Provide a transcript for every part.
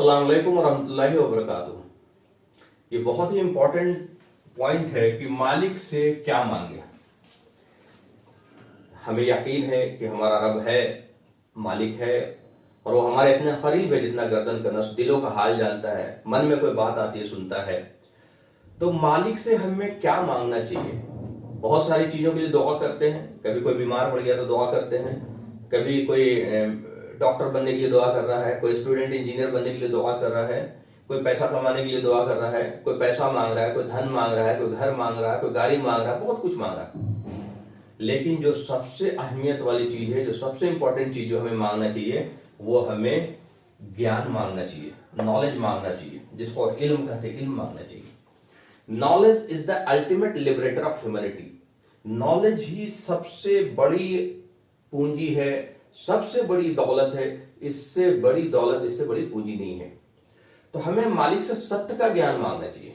अस्सलाम वालेकुम वरहमतुल्लाहि वबरकातुहू। ये बहुत ही इंपॉर्टेंट पॉइंट है कि मालिक से क्या मांगे। हमें यकीन है कि हमारा रब है, मालिक है, और वो हमारे इतने करीब है जितना गर्दन का नस, दिलों का हाल जानता है, मन में कोई बात आती है सुनता है। तो मालिक से हमें क्या मांगना चाहिए? बहुत सारी चीजों के लिए दुआ करते हैं। कभी कोई बीमार पड़ गया तो दुआ करते हैं, कभी कोई डॉक्टर बनने के लिए दुआ कर रहा है, कोई स्टूडेंट इंजीनियर बनने के लिए दुआ कर रहा है, कोई पैसा कमाने के लिए दुआ कर रहा है, कोई पैसा मांग रहा है, कोई धन मांग रहा है, कोई घर मांग रहा है, कोई गाड़ी मांग रहा है, बहुत कुछ मांग रहा है। लेकिन जो सबसे अहमियत वाली चीज है, जो सबसे इंपॉर्टेंट चीज जो हमें मांगना चाहिए, वो हमें ज्ञान मांगना चाहिए, नॉलेज मांगना चाहिए, जिसको इल्म कहते हैं, इल्म मांगना चाहिए। Knowledge is the ultimate liberator of humanity. Knowledge ही सबसे बड़ी पूंजी है, सबसे बड़ी दौलत है। इससे बड़ी दौलत, इससे बड़ी पूंजी नहीं है। तो हमें मालिक से सत्य का ज्ञान मांगना चाहिए।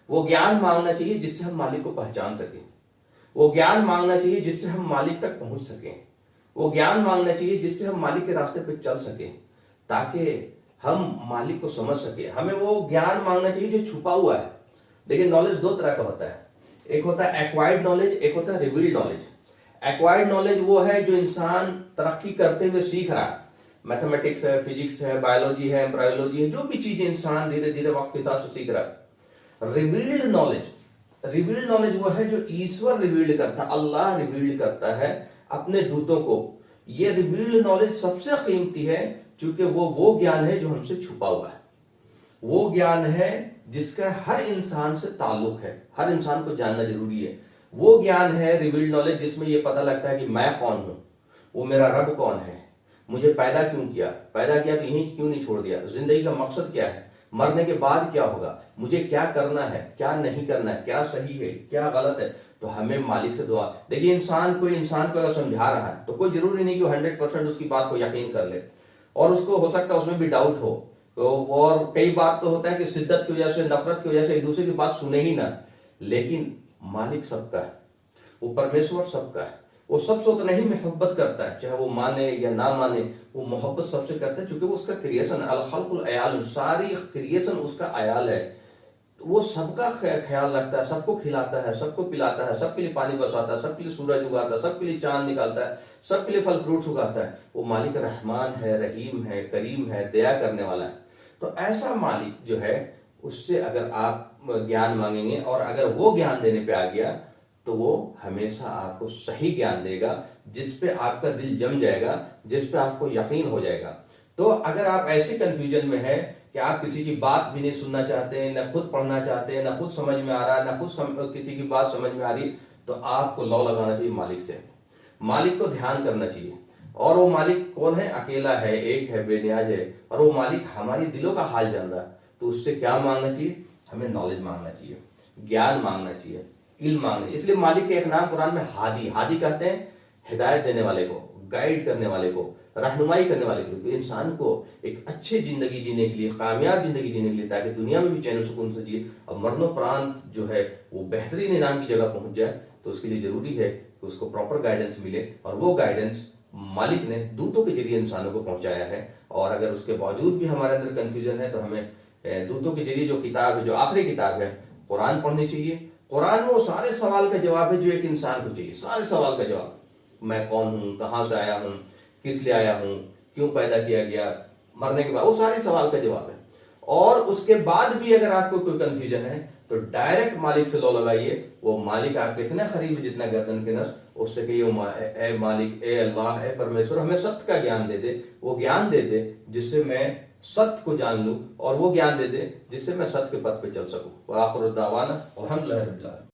वो ज्ञान मांगना चाहिए जिससे हम मालिक को पहचान सकें। वो ज्ञान मांगना चाहिए जिससे हम मालिक तक पहुंच सकें। वो ज्ञान मांगना चाहिए जिससे हम मालिक के रास्ते पर चल सकें, ताकि हम मालिक को समझ सके। हमें वो ज्ञान मांगना चाहिए जो छुपा हुआ है। देखिए, नॉलेज दो तरह का होता है। एक होता है एक्वायर्ड नॉलेज, एक होता है रिवील्ड नॉलेज। एक्वायर्ड नॉलेज वो है जो इंसान तरक्की करते हुए सीख रहा है। मैथमेटिक्स है, फिजिक्स है, बायोलॉजी है, एम्ब्रायोलॉजी है, जो भी चीजें इंसान धीरे धीरे वक्त के हिसाब से सीख रहा है। रिवील्ड नॉलेज, रिवील्ड नॉलेज वो है जो ईश्वर रिवील्ड करता है, अल्लाह रिवील्ड करता है अपने दूतों को। ये रिवील्ड नॉलेज सबसे कीमती है, क्योंकि वो ज्ञान है जो हमसे छुपा हुआ है। वो ज्ञान है जिसका हर इंसान से ताल्लुक है, हर इंसान को जानना जरूरी है। वो ज्ञान है रिवील्ड नॉलेज जिसमें यह पता लगता है कि मैं कौन हूं, वो मेरा रब कौन है, मुझे पैदा क्यों किया, पैदा किया तो यहीं क्यों नहीं छोड़ दिया, जिंदगी का मकसद क्या है, मरने के बाद क्या होगा, मुझे क्या करना है, क्या नहीं करना है, क्या सही है, क्या गलत है। तो हमें मालिक से दुआ। देखिए, इंसान को अगर समझा रहा है तो कोई जरूरी नहीं कि 100% उसकी बात को यकीन कर ले, और उसको हो सकता है उसमें भी डाउट हो। तो और कई बार तो होता है कि शिद्दत की वजह से, नफरत की वजह से एक दूसरे की बात सुने ही ना। लेकिन मालिक सबका है, वो परमेश्वर सबका है। वो सबसे उतना ही मोहब्बत करता है, चाहे वो माने या ना माने, वो मोहब्बत सबसे करता है, क्योंकि वो उसका क्रिएशन है। अल खल्कुल अयाल, सारी क्रिएशन उसका अयाल है। तो वो सबका ख्याल रखता है, सबको खिलाता है, सबको पिलाता है, सबके लिए पानी बरसाता है, सबके लिए सूरज उगाता है, सबके लिए चांद निकालता है, सबके लिए फल फ्रूट्स उगाता है। वो मालिक रहमान है, रहीम है, करीम है, दया करने वाला है। तो ऐसा मालिक जो है, उससे अगर आप ज्ञान मांगेंगे और अगर वो ज्ञान देने पे आ गया, तो वो हमेशा आपको सही ज्ञान देगा, जिस पे आपका दिल जम जाएगा, जिस पे आपको यकीन हो जाएगा। तो अगर आप ऐसे कंफ्यूजन में हैं कि आप किसी की बात भी नहीं सुनना चाहते, न खुद पढ़ना चाहते, न खुद समझ में आ रहा है, न खुद किसी की बात समझ में आ रही, तो आपको लौ लगाना चाहिए मालिक से। मालिक को ध्यान करना चाहिए। और वो मालिक कौन है? अकेला है, एक है, बेनियाज है, और वो मालिक हमारी दिलों का हाल जान रहा है। तो उससे क्या मांगना चाहिए? हमें नॉलेज मांगना चाहिए, ज्ञान मांगना चाहिए, इल्म मांगना चाहिए। इसलिए मालिक के एक नाम कुरान में हादी, हादी कहते हैं हिदायत देने वाले को, गाइड करने वाले को, रहनुमाई करने वाले को, इंसान को एक अच्छी जिंदगी जीने के लिए, कामयाब जिंदगी जीने के लिए, ताकि दुनिया में भी चैन सुकून से जिए और मरणोपरांत जो है वो बेहतरीन इनाम की जगह पहुंच जाए। तो उसके लिए जरूरी है कि उसको प्रॉपर गाइडेंस मिले, और वो गाइडेंस मालिक ने दूतों के जरिए इंसानों को पहुंचाया है। और अगर उसके बावजूद भी हमारे अंदर कंफ्यूजन है, तो हमें दूतों के जरिए जो किताब है, जो आखिरी किताब है, कुरान पढ़नी चाहिए। कुरान में वो सारे सवाल का जवाब है जो एक इंसान को चाहिए, सारे सवाल का जवाब। मैं कौन हूं, कहां से आया हूं, किस लिए आया हूं, क्यों पैदा किया गया, मरने के बाद, वो सारे सवाल का जवाब है। और उसके बाद भी अगर आपको कोई कंफ्यूजन है, तो डायरेक्ट मालिक से लो लगाइए। वो मालिक आपके इतना करीब है जितना गर्दन के नस। उससे कहिए, ए मालिक, ए अल्लाह, ए परमेश्वर, हमें सत्य का ज्ञान दे दे। वो ज्ञान दे दे जिससे मैं सत्य को जान लूं, और वो ज्ञान दे दे जिससे मैं सत्य के पथ पे चल सकूं। व आखिर दावाना अल्हम्दुलिल्लाह रब्बिल आलमीन।